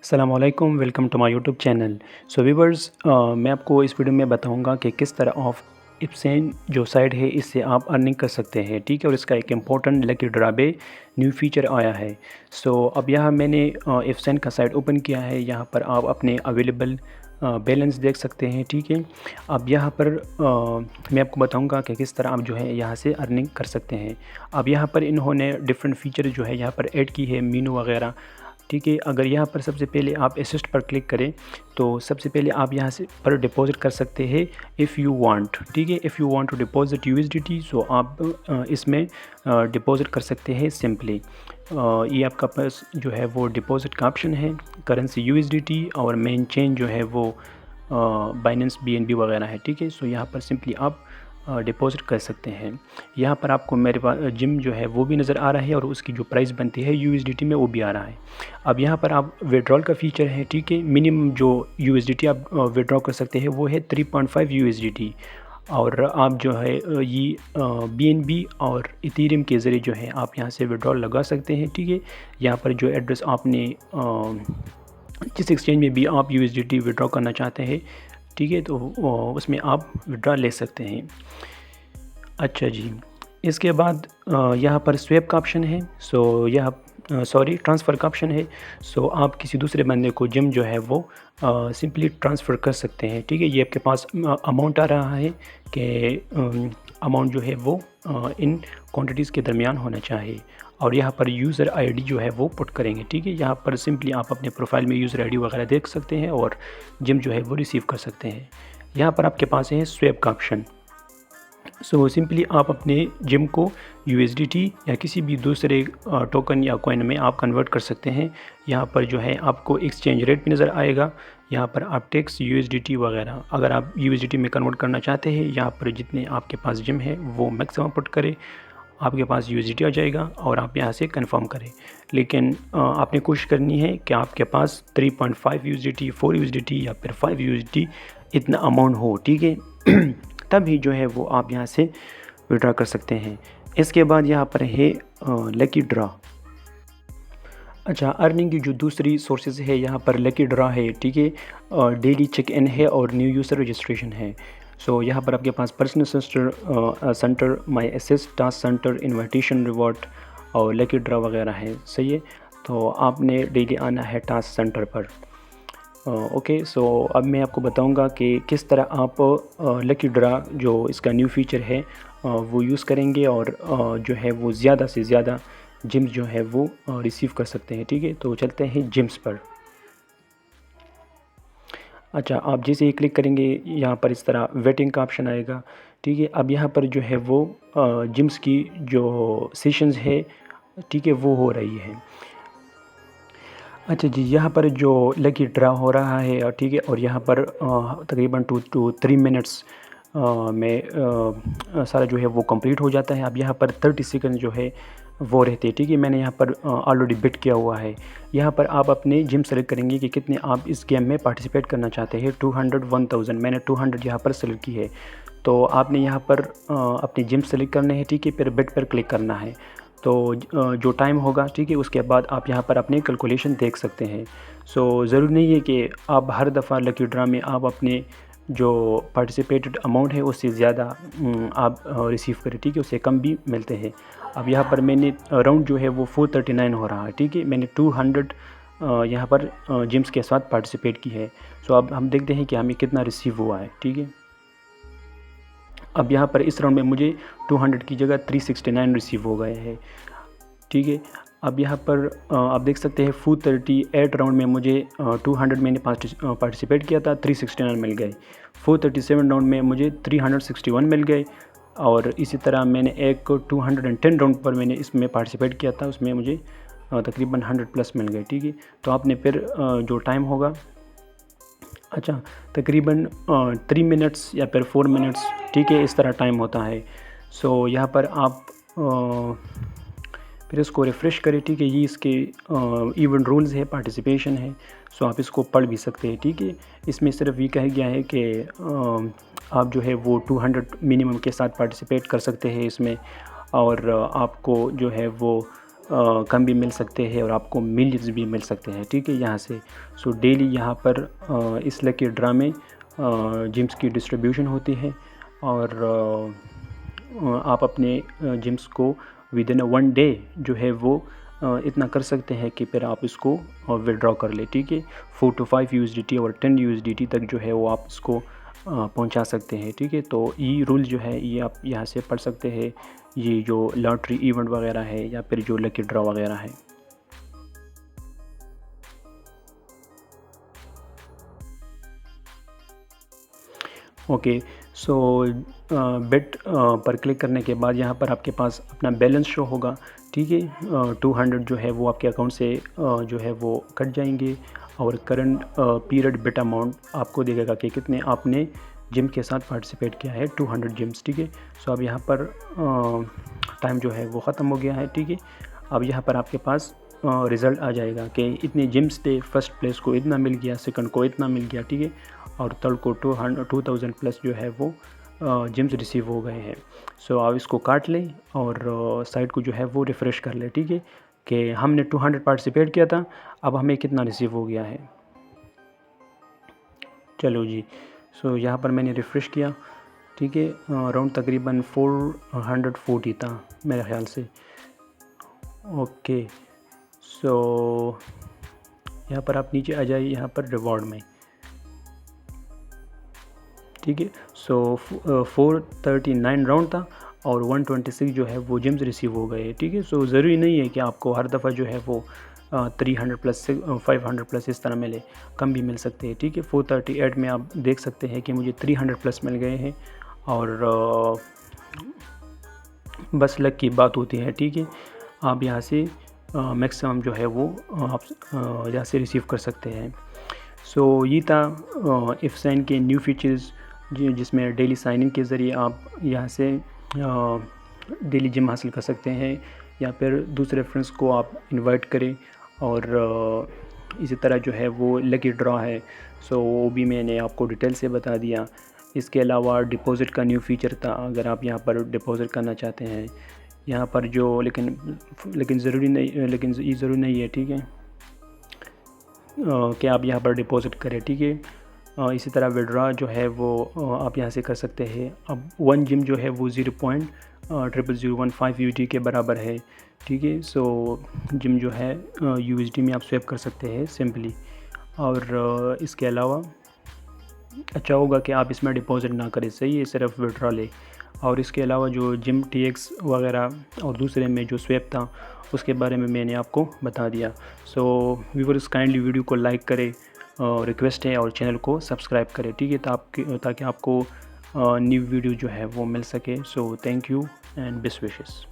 अस्सलामुअलैकुम, welcome to my YouTube channel. So viewers, मैं आपको इस वीडियो में बताऊंगा कि किस तरह ऑफ इप्सेन जो साइट है इससे आप अर्निंग कर सकते हैं, ठीक है। और इसका एक इम्पोर्टेंट लकी ड्राबे न्यू फीचर आया है। सो अब यहाँ मैंने इप्सेन का साइट ओपन किया है। यहाँ पर आप अपने अवेलेबल बैलेंस देख सकते हैं, ठीक है। अब यहाँ पर मैं आपको बताऊंगा कि किस तरह आप जो है यहाँ से अर्निंग कर सकते हैं। अब यहाँ पर इन्होंने डिफरेंट फीचर जो है यहाँ पर ऐड की है, मीनू वगैरह, ठीक है। अगर यहाँ पर सबसे पहले आप असिस्ट पर क्लिक करें तो सबसे पहले आप यहाँ से पर डिपॉजिट कर सकते हैं इफ़ यू वांट, ठीक है। If you want to deposit USDT, so आप इसमें डिपॉजिट कर सकते हैं सिंपली। ये आपका पास जो है वो डिपॉजिट का ऑप्शन है, करेंसी यूएसडीटी और मेन चेन जो है वो बाइनेंस बीएनबी वगैरह है, ठीक है। सो यहाँ पर सिंपली आप डिपॉजिट कर सकते हैं। यहाँ पर आपको मेरे पास जिम जो है वो भी नज़र आ रहा है और उसकी जो प्राइस बनती है यूएसडीटी में वो भी आ रहा है। अब यहाँ पर आप विड्रॉल का फीचर है, ठीक है। मिनिमम जो यूएसडीटी आप विड्रॉ कर सकते हैं वो है 3.5 यूएसडीटी। और आप जो है ये बीएनबी और इथेरियम के ज़रिए जो है आप यहाँ से विड्रॉल लगा सकते हैं, ठीक है। यहाँ पर जो एड्रेस आपने जिस एक्सचेंज में भी आप यूएसडीटी विड्रॉ करना चाहते हैं, ठीक है, तो उसमें आप विड्रॉ ले सकते हैं। अच्छा जी, इसके बाद यहाँ पर स्वैप का ऑप्शन है। सो यह ट्रांसफ़र का ऑप्शन है। सो आप किसी दूसरे बंदे को जिम जो है वो सिंपली ट्रांसफ़र कर सकते हैं, ठीक है। ये आपके पास अमाउंट आ रहा है कि अमाउंट जो है वो इन क्वांटिटीज़ के दरमियान होना चाहिए। और यहाँ पर यूज़र आईडी जो है वो पुट करेंगे, ठीक है। यहाँ पर सिंपली आप अपने प्रोफाइल में यूज़र आईडी वगैरह देख सकते हैं और जिम जो है वो रिसीव कर सकते हैं। यहाँ पर आपके पास है स्वैप का ऑप्शन। सो सिंपली आप अपने जिम को यूएसडीटी या किसी भी दूसरे टोकन या कॉइन में आप कन्वर्ट कर सकते हैं। यहाँ पर जो है आपको एक्सचेंज रेट भी नज़र आएगा। यहाँ पर आप टेक्स यूएसडीटी वगैरह अगर आप यूएसडीटी में कन्वर्ट करना चाहते हैं, यहाँ पर जितने आपके पास जिम है वो मैक्सिमम पुट करें, आपके पास यूएसडीटी आ जाएगा और आप यहाँ से कंफर्म करें। लेकिन आपने कोशिश करनी है कि आपके पास 3.5 यूएसडीटी, 4 यूएसडीटी या फिर 5 यूएसडीटी इतना अमाउंट हो, ठीक है। तभी जो है वो आप यहाँ से विड्रॉ कर सकते हैं। इसके बाद यहाँ पर है लकी ड्रा। अच्छा, अर्निंग की जो दूसरी सोर्सेज है यहाँ पर लकी ड्रा है, ठीक है। डेली चेक इन है और न्यू यूज़र रजिस्ट्रेशन है। सो यहाँ पर आपके पास पर्सनल सेंटर, माई एसेस, टास्क सेंटर, इन्विटेशन रिवॉर्ड और लकी ड्रा वगैरह है, सही है। तो आपने डेली आना है टास्क सेंटर पर। ओके, सो अब मैं आपको बताऊंगा कि किस तरह आप लकी ड्रा जो इसका न्यू फीचर है वो यूज़ करेंगे और जो है वो ज़्यादा से ज़्यादा जिम्स जो है वो रिसीव कर सकते हैं, ठीक है। तो चलते हैं जिम्स पर। अच्छा, आप जैसे ही क्लिक करेंगे यहाँ पर इस तरह वेटिंग का ऑप्शन आएगा, ठीक है। अब यहाँ पर जो है वो जिम्स की जो सेशंस है, ठीक है, वो हो रही है। अच्छा जी, यहाँ पर जो लकी ड्रा हो रहा है, ठीक है। और यहाँ पर तकरीबन 2 to 3 मिनट्स में सारा जो है वो कंप्लीट हो जाता है। अब यहाँ पर 30 सेकंड जो है वो रहते हैं, ठीक है। मैंने यहाँ पर ऑलरेडी बिट किया हुआ है। यहाँ पर आप अपने जिम सेलेक्ट करेंगे कि कितने आप इस गेम में पार्टिसिपेट करना चाहते हैं। 200, 1000, मैंने 200 यहाँ पर सेलेक्ट की है। तो आपने यहाँ पर अपनी जिम सेलेक्ट करने हैं, ठीक है। फिर बिट पर क्लिक करना है। तो जो टाइम होगा, ठीक है, उसके बाद आप यहाँ पर अपनी कैलकुलेशन देख सकते हैं। सो ज़रूरी नहीं है कि आप हर दफ़ा लकी ड्रा में आप अपने जो पार्टिसिपेटेड अमाउंट है उससे ज़्यादा आप रिसीव करें, ठीक है। उससे कम भी मिलते हैं। अब यहाँ पर मैंने राउंड जो है वो 439 हो रहा है, ठीक है। मैंने 200 यहाँ पर जिम्स के साथ पार्टिसिपेट की है। सो अब हम देखते हैं कि हमें कितना रिसीव हुआ है, ठीक है। अब यहाँ पर इस राउंड में मुझे 200 की जगह 369 रिसीव हो गए हैं, ठीक है। अब यहाँ पर आप देख सकते हैं 438 राउंड में मुझे 200 मैंने पार्टिसिपेट किया था, 369 मिल गए। 437 राउंड में मुझे 361 मिल गए। और इसी तरह मैंने एक 210 राउंड पर मैंने इसमें पार्टिसिपेट किया था, उसमें मुझे तकरीबन 100 प्लस मिल गए, ठीक है। तो आपने फिर जो टाइम होगा, अच्छा, तकरीबन 3 मिनट्स या फिर 4 मिनट्स, ठीक है, इस तरह टाइम होता है। सो यहाँ पर आप फिर इसको रिफ़्रेश करें, ठीक है। ये इसके इवेंट रूल्स है, पार्टिसिपेशन है। सो आप इसको पढ़ भी सकते हैं, ठीक है। इसमें सिर्फ ये कहा गया है कि आप जो है वो 200 मिनिमम के साथ पार्टिसिपेट कर सकते हैं इसमें। और आपको जो है वो कम भी मिल सकते हैं और आपको मिलियंस भी मिल सकते हैं, ठीक है, यहाँ से। सो डेली यहाँ पर इस लकी ड्रा में जिम्स की डिस्ट्रीब्यूशन होती है और आप अपने जिम्स को विद इन 1 डे जो है वो इतना कर सकते हैं कि फिर आप इसको विड्रॉ कर ले, ठीक है। 4 to 5 USDT और 10 USDT तक जो है वो आप इसको पहुंचा सकते हैं, ठीक है। तो ये रूल जो है ये आप यहाँ से पढ़ सकते हैं, ये जो लॉटरी इवेंट वगैरह है या फिर जो लकी ड्रा वगैरह है। ओके, सो बेट पर क्लिक करने के बाद यहाँ पर आपके पास अपना बैलेंस शो होगा, ठीक है। 200 जो है वो आपके अकाउंट से जो है वो कट जाएंगे और करंट पीरियड बेट अमाउंट आपको देगा कि कितने आपने जिम के साथ पार्टिसिपेट किया है, 200 जिम्स, ठीक है। सो अब यहाँ पर टाइम जो है वो ख़त्म हो गया है, ठीक है। अब यहाँ पर आपके पास रिज़ल्ट आ जाएगा कि इतने जिम्स थे, फर्स्ट प्लेस को इतना मिल गया, सेकंड को इतना मिल गया, ठीक है, और थर्ड को 2000 प्लस जो है वो जिम्स रिसीव हो गए हैं। सो आप इसको काट लें और साइट को जो है वो रिफ़्रेश कर लें, ठीक है, कि हमने 200 पार्टिसिपेट किया था, अब हमें कितना रिसीव हो गया है। चलो जी, सो यहाँ पर मैंने रिफ़्रेश किया, ठीक है, अराउंड तकरीबन 440 था मेरे ख़्याल से। ओके, सो यहाँ पर आप नीचे आ जाइए, यहाँ पर रिवॉर्ड में, ठीक है। सो 439 राउंड था और 126 जो है वो जिम्स रिसीव हो गए, ठीक है। सो ज़रूरी नहीं है कि आपको हर दफ़ा जो है वो 300 प्लस 500 प्लस इस तरह मिले, कम भी मिल सकते हैं, ठीक है। 438 में आप देख सकते हैं कि मुझे 300 प्लस मिल गए हैं और बस लक की बात होती है, ठीक है। आप यहाँ से मैक्सिमम जो है वो आप यहाँ से रिसीव कर सकते हैं। सो ये था इफ्साइन के न्यू फीचर्स जिसमें डेली साइनिंग के ज़रिए आप यहाँ से डेली जिम हासिल कर सकते हैं या फिर दूसरे फ्रेंड्स को आप इनवाइट करें और इसी तरह जो है वो लकी ड्रॉ है, सो वो भी मैंने आपको डिटेल से बता दिया। इसके अलावा डिपॉज़िट का न्यू फीचर था, अगर आप यहाँ पर डिपॉज़िट करना चाहते हैं यहाँ पर जो लेकिन ज़रूरी नहीं, लेकिन ये ज़रूरी नहीं है, ठीक है, कि आप यहाँ पर डिपॉज़िट करें, ठीक है। इसी तरह विड्रॉ जो है वो आप यहाँ से कर सकते हैं। अब 1 जिम जो है वो 0.00015 USD के बराबर है, ठीक है। सो जिम जो है USD में आप स्वैप कर सकते हैं सिंपली। और इसके अलावा अच्छा होगा कि आप इसमें डिपॉज़िट ना करें, सही है, सिर्फ विड्रॉ ले। और इसके अलावा जो जिम TX वगैरह और दूसरे में जो स्वैप था उसके बारे में मैंने आपको बता दिया। सो व्यूअर्स काइंडली वीडियो को लाइक करें, रिक्वेस्ट है, और चैनल को सब्सक्राइब करें, ठीक है, ताकि आपको न्यू वीडियो जो है वो मिल सके। So thank you and best wishes.